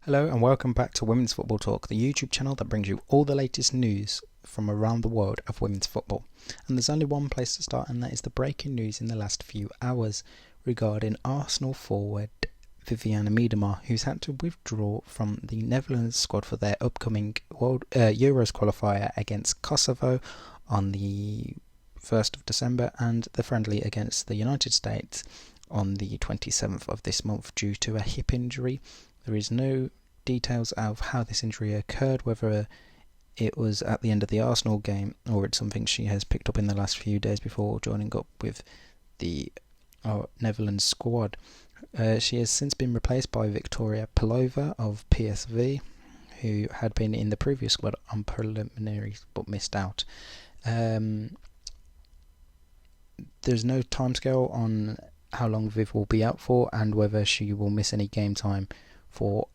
Hello and welcome back to Women's Football Talk, the YouTube channel that brings you all the latest news from around the world of women's football. And there's only one place to start, and that is the breaking news in the last few hours regarding Arsenal forward Vivianne Miedema, who's had to withdraw from the Netherlands squad for their upcoming Euros qualifier against Kosovo on the 1st of December and the friendly against the United States on the 27th of this month due to a hip injury. There is no details of how this injury occurred, whether it was at the end of the Arsenal game or it's something she has picked up in the last few days before joining up with the Netherlands squad. She has since been replaced by Victoria Pelova of PSV, who had been in the previous squad on preliminaries but missed out. There's no timescale on how long Viv will be out for and whether she will miss any game time for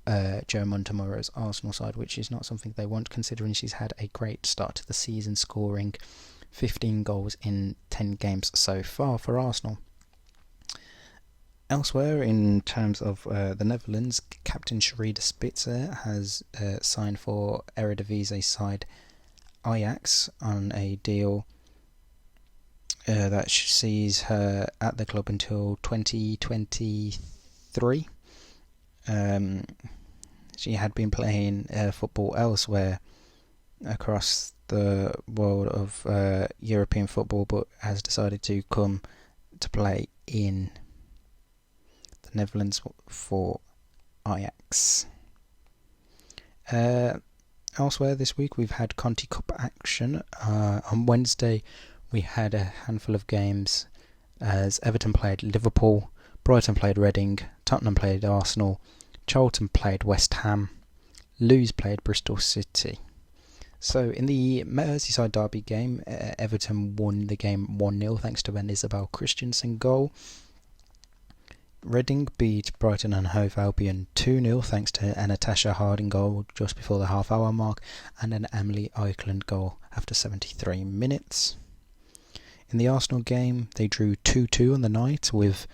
Joe Montemurro's Arsenal side, which is not something they want, considering she's had a great start to the season, scoring 15 goals in 10 games so far for Arsenal. Elsewhere, in terms of the Netherlands, captain Sherida Spitzer has signed for Eredivisie side Ajax on a deal that sees her at the club until 2023. She had been playing football elsewhere across the world of European football, but has decided to come to play in the Netherlands for Ajax. Elsewhere this week we've had Conti Cup action. On Wednesday we had a handful of games as Everton played Liverpool, Brighton played Reading, Tottenham played Arsenal, Charlton played West Ham, Lewes played Bristol City. So in the Merseyside derby game, Everton won the game 1-0 thanks to an Isabel Christensen goal. Reading beat Brighton and Hove Albion 2-0 thanks to a Natasha Harding goal just before the half-hour mark and an Emily Eikeland goal after 73 minutes. In the Arsenal game, they drew 2-2 on the night with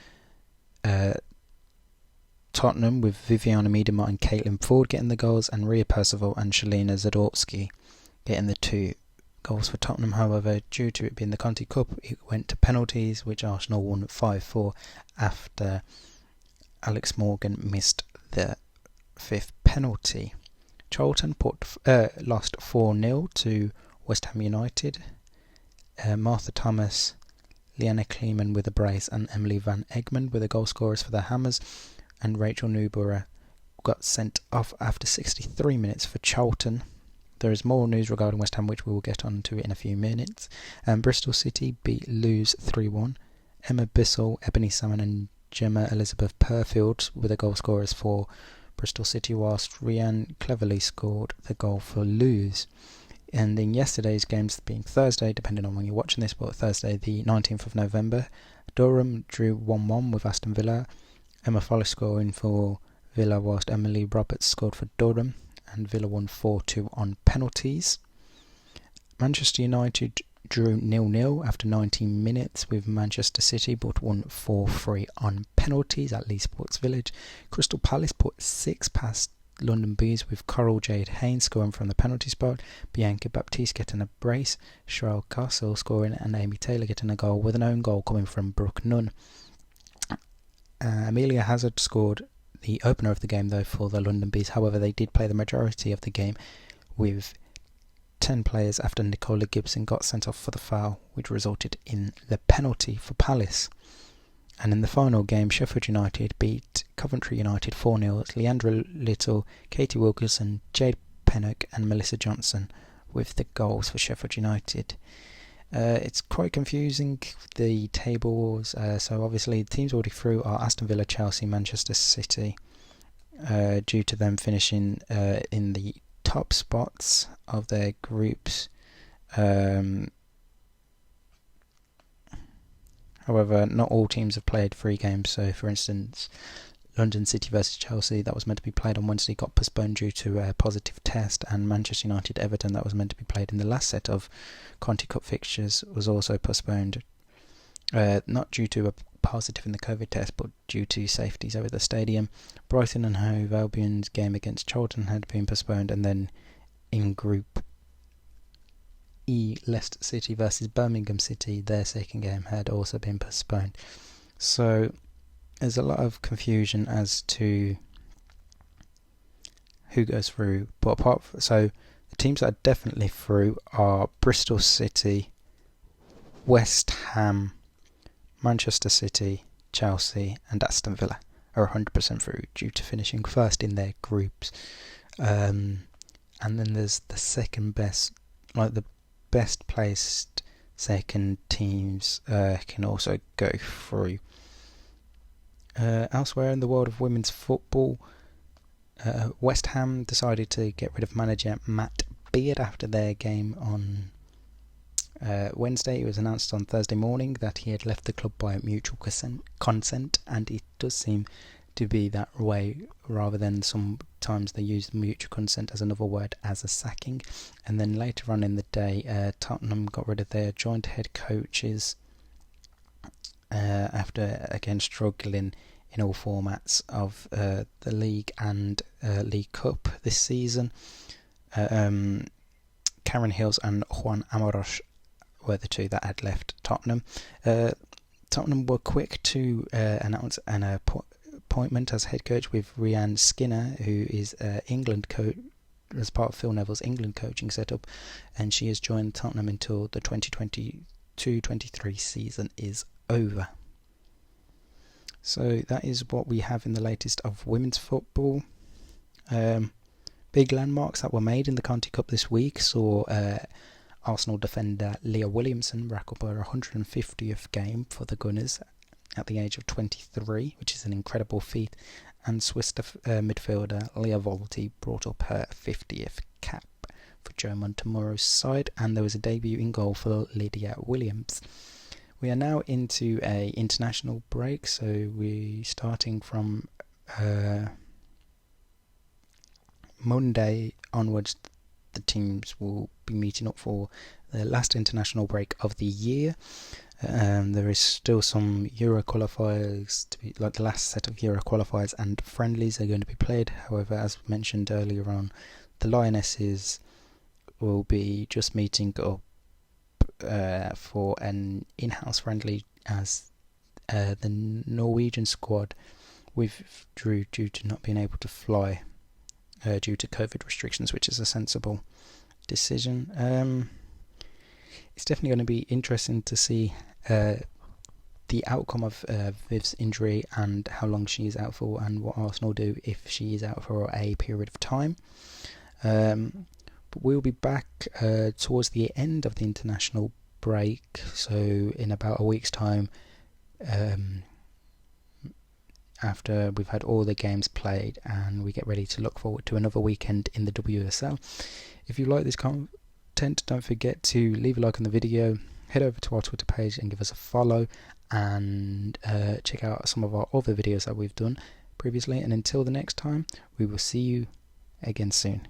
Tottenham with Vivianne Miedema and Caitlin Ford getting the goals, and Ria Percival and Shalina Zadorsky getting the 2 goals for Tottenham. However, due to it being the Conti Cup, it went to penalties, which Arsenal won 5-4 after Alex Morgan missed the 5th penalty. Charlton lost 4-0 to West Ham United. Martha Thomas, Leanna Kleeman with a brace, and Emily Van Egmond were the goal scorers for the Hammers, and Rachel Newborough got sent off after 63 minutes for Charlton. There is more news regarding West Ham, which we will get on to in a few minutes. Bristol City beat Lewes 3-1. Emma Bissell, Ebony Salmon and Gemma Elizabeth Perfield were the goal scorers for Bristol City, whilst Rhiannon Cleverly scored the goal for Lewes. And in yesterday's games, being Thursday, depending on when you're watching this, but Thursday the 19th of November, Durham drew 1-1 with Aston Villa. Emma Follis scoring for Villa, whilst Emily Roberts scored for Durham, and Villa won 4-2 on penalties. Manchester United drew 0-0 after 19 minutes with Manchester City, but won 4-3 on penalties at Lee Sports Village. Crystal Palace put 6 past London Bees with Coral Jade Haynes scoring from the penalty spot, Bianca Baptiste getting a brace, Cheryl Castle scoring, and Amy Taylor getting a goal, with an own goal coming from Brooke Nunn. Amelia Hazard scored the opener of the game though for the London Bees. However, they did play the majority of the game with 10 players after Nicola Gibson got sent off for the foul, which resulted in the penalty for Palace. And in the final game, Sheffield United beat Coventry United 4-0. Leandra Little, Katie Wilkinson, Jade Pennock and Melissa Johnson with the goals for Sheffield United. It's quite confusing, the tables. So obviously the teams already through are Aston Villa, Chelsea, Manchester City, due to them finishing in the top spots of their groups. However, not all teams have played 3 games. So, for instance, London City versus Chelsea, that was meant to be played on Wednesday, got postponed due to a positive test, and Manchester United Everton, that was meant to be played in the last set of Conti Cup fixtures, was also postponed not due to a positive in the COVID test, but due to safeties over the stadium. Brighton and Hove Albion's game against Charlton had been postponed, and then in Group E, Leicester City versus Birmingham City, their second game had also been postponed. So there's a lot of confusion as to who goes through. But so the teams that are definitely through are Bristol City, West Ham, Manchester City, Chelsea and Aston Villa are 100% through due to finishing first in their groups. And then there's the second best, like the best placed second teams can also go through. Elsewhere in the world of women's football, West Ham decided to get rid of manager Matt Beard after their game on Wednesday. It was announced on Thursday morning that he had left the club by mutual consent, and it does seem to be that way, rather than sometimes they use mutual consent as another word as a sacking. And then later on in the day, Tottenham got rid of their joint head coaches after again struggling in all formats of the league and League Cup this season. Karen Hills and Juan Amoros were the two that had left Tottenham. Tottenham were quick to announce an appointment as head coach with Vivianne Skinner, who is England coach as part of Phil Neville's England coaching setup, and she has joined Tottenham until the 2022-23 season is over. So that is what we have in the latest of women's football. Big landmarks that were made in the Conti Cup this week saw Arsenal defender Leah Williamson rack up her 150th game for the Gunners at the age of 23, which is an incredible feat, and Swiss midfielder Leah Volti brought up her 50th cap for Joe Montemurro's side, and there was a debut in goal for Lydia Williams. We are now into a international break, so we're starting from Monday onwards. The teams will be meeting up for the last international break of the year. There is still some Euro qualifiers to be, like the last set of Euro qualifiers and friendlies are going to be played. However, as mentioned earlier on, the Lionesses will be just meeting up for an in-house friendly, as the Norwegian squad withdrew due to not being able to fly due to COVID restrictions, which is a sensible decision. It's definitely going to be interesting to see the outcome of Viv's injury and how long she is out for, and what Arsenal do if she is out for a period of time. But we'll be back towards the end of the international break, so in about a week's time, after we've had all the games played and we get ready to look forward to another weekend in the WSL. If you like this content, don't forget to leave a like on the video, head over to our Twitter page and give us a follow, and check out some of our other videos that we've done previously. And until the next time, we will see you again soon.